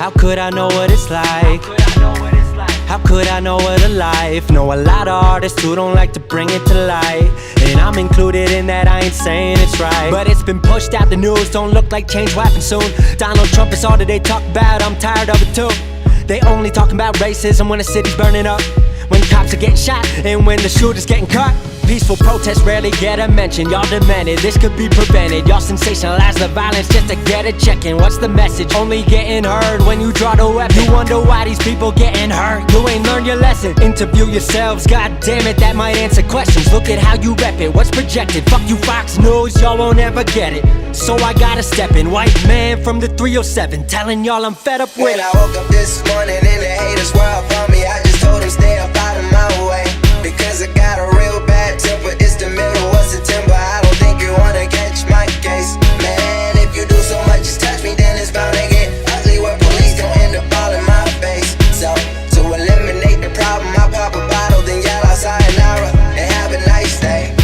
How could I know what it's like? How could I know what a life? Know a lot of artists who don't like to bring it to light, and I'm included in that, I ain't saying it's right, but it's been pushed out the news, don't look like change will happen soon. Donald Trump is all that they talk about, I'm tired of it too. They only talking about racism when the city's burning up, when cops are getting shot, and when the shooter's getting caught. Peaceful protests rarely get a mention. Y'all demanded this could be prevented. Y'all sensationalize the violence just to get a check-in. What's the message? Only getting heard when you draw the weapon. You wonder why these people getting hurt. You ain't learned your lesson. Interview yourselves, god damn it, that might answer questions. Look at how you rep it, what's projected? Fuck you Fox News, y'all won't ever get it. So I gotta step in, white man from the 307, telling y'all I'm fed up with when it. I woke up this morning and the haters were up on me, I just told them stay up out of my way, because I got a real bad temper. It's the middle of September, I don't think you wanna catch my case. Man, if you do so much as touch me, then it's bound to get ugly where police gon' end up all in my face. So, to eliminate the problem, I pop a bottle, then yell out sayonara and have a nice day.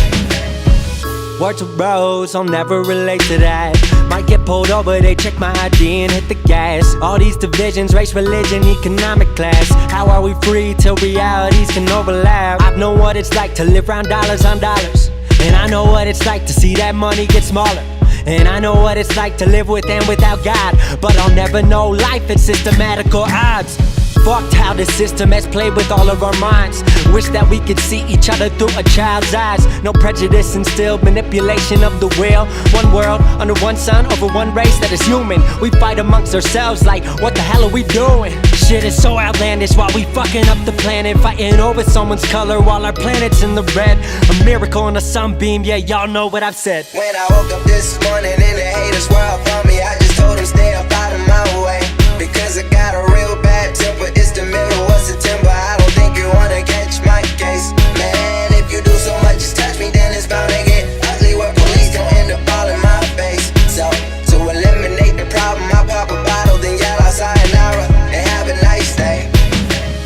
Word to bros, I'll never relate to that. Might get pulled over, they check my ID and hit the gas. All these divisions, race, religion, economic class. How are we free till realities can overlap? I know what it's like to live round dollars on dollars, and I know what it's like to see that money get smaller. And I know what it's like to live with and without God, but I'll never know life at systematical odds. Fucked how the system has played with all of our minds. Wish that we could see each other through a child's eyes. No prejudice instilled, manipulation of the will. One world, under one sun, over one race that is human. We fight amongst ourselves like, what the hell are we doing? Shit is so outlandish while we fucking up the planet, fighting over someone's color while our planet's in the red. A miracle in a sunbeam, yeah, y'all know what I've said. When I woke up this morning and the haters were up on me, I just told them stay up out of my way, because I got a real bad temper. It's the middle of September, I don't think you wanna catch my case. Man, if you do so much as touch me, then it's bound to get ugly where police gon' end up all in my face. So, to eliminate the problem, I pop a bottle, then yell out sayonara and have a nice day.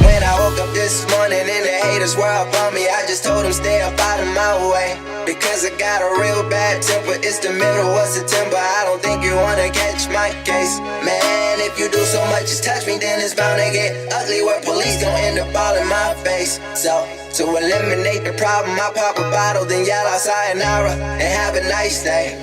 When I woke up this morning and the haters were up on me, I just told them stay up out of my way, because I got a real bad temper. It's the middle of September, I don't think you wanna catch my case. Man, if you do so much as touch me, then it's bound to get ugly where police gon' end up all in my face. So, to eliminate the problem, I pop a bottle, then yell out sayonara and have a nice day.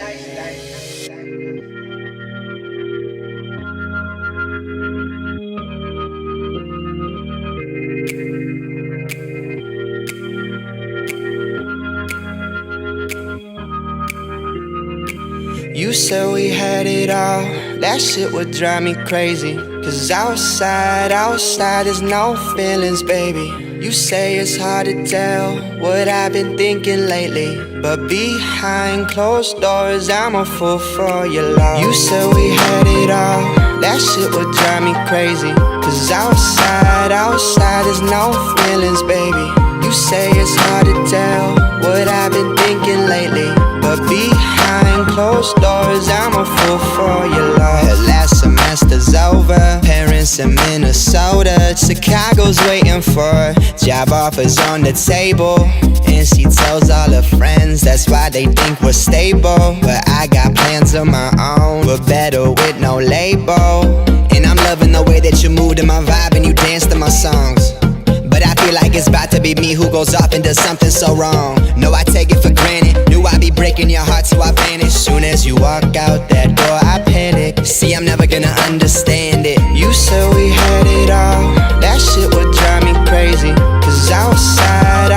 You said we had it all, that shit would drive me crazy. Cause outside there's no feelings, baby. You say it's hard to tell what I've been thinking lately, but behind closed doors I'm a fool for your love. You said we had it all, that shit would drive me crazy. Cause outside there's no feelings, baby. You say it's hard to tell what I've been thinking lately, but behind closed doors I'm a fool for your love. Her last semester's over, parents in Minnesota, Chicago's waiting for her, job offers on the table, and she tells all her friends that's why they think we're stable. But I got plans of my own, we're better with no label. And I'm loving the way that you move to my vibe and you dance to my songs, but I feel like it's about to be me who goes off and does something so wrong. No, I take it for granted, knew I'd be breaking your heart so I vanish. Soon as you walk out that door I panic, see I'm never gonna understand it. You said we had it all, that shit would drive me crazy. Cause outside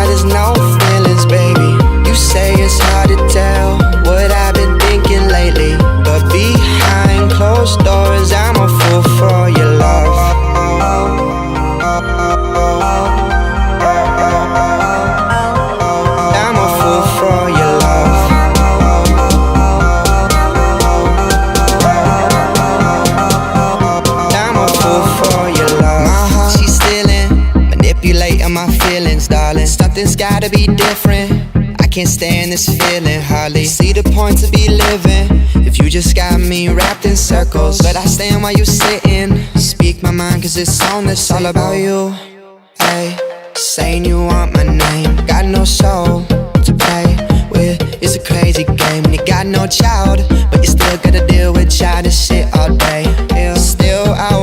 there's no feelings, baby. You say it's hard to tell what I've been thinking lately, but behind closed doors I'm a fool for your love. I'm a fool for your love. I'm a fool for your love. My heart, she's stealing, manipulating my feelings, darling. Something's gotta be different, I can't stand this feeling hardly. See the point to be living if you just got me wrapped in circles. But I stand while you sitting, speak my mind cause it's on, it's all about you. Hey, saying you want my name, got no soul to play with, it's a crazy game. You got no child, but you still gotta deal with childish shit all day. Still out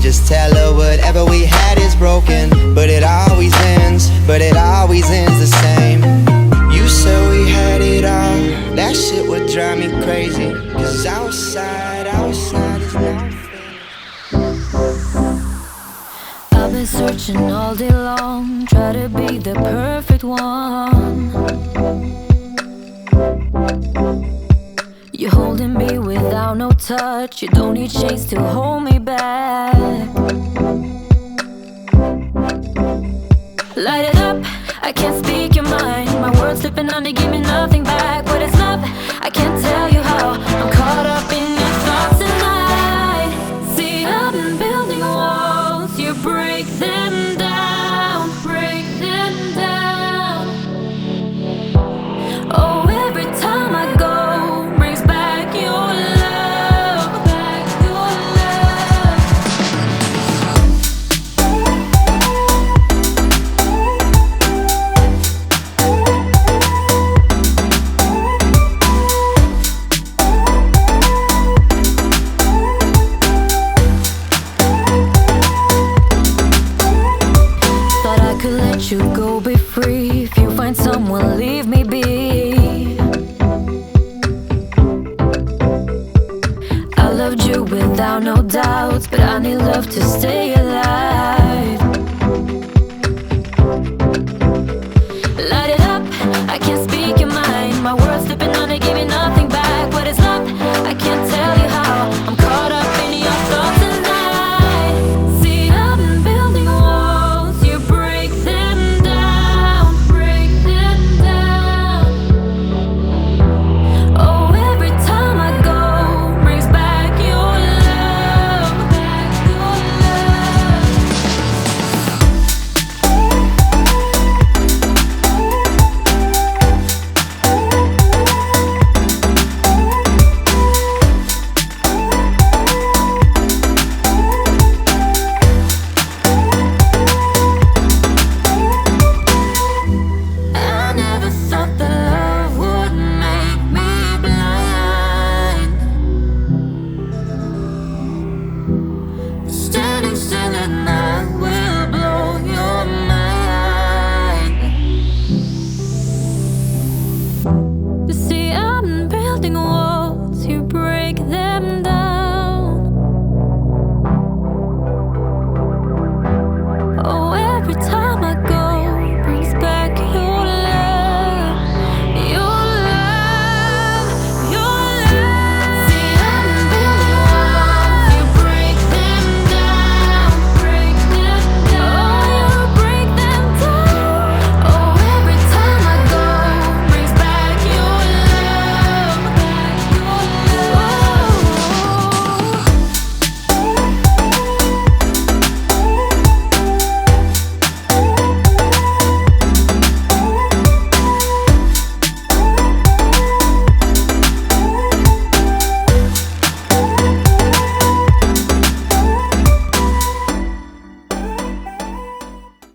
just tell her whatever we had is broken. But it always ends the same. You said we had it all, that shit would drive me crazy. Cause outside is nothing. I've been searching all day long, try to be the perfect one. You're holding me without no touch, you don't need chains to hold me back. Light it up, I can't speak your mind. My words slipping on to give me nothing back. But it's love, I can't tell you how. I'm caught up in your thoughts tonight. See, I've been building walls, you break them down, break them down. Oh, every time I go, brings back your love, back your love. Thought I could let you go, be free. If you find someone, leave me be. I loved you without no doubts, but I need love to stay alive.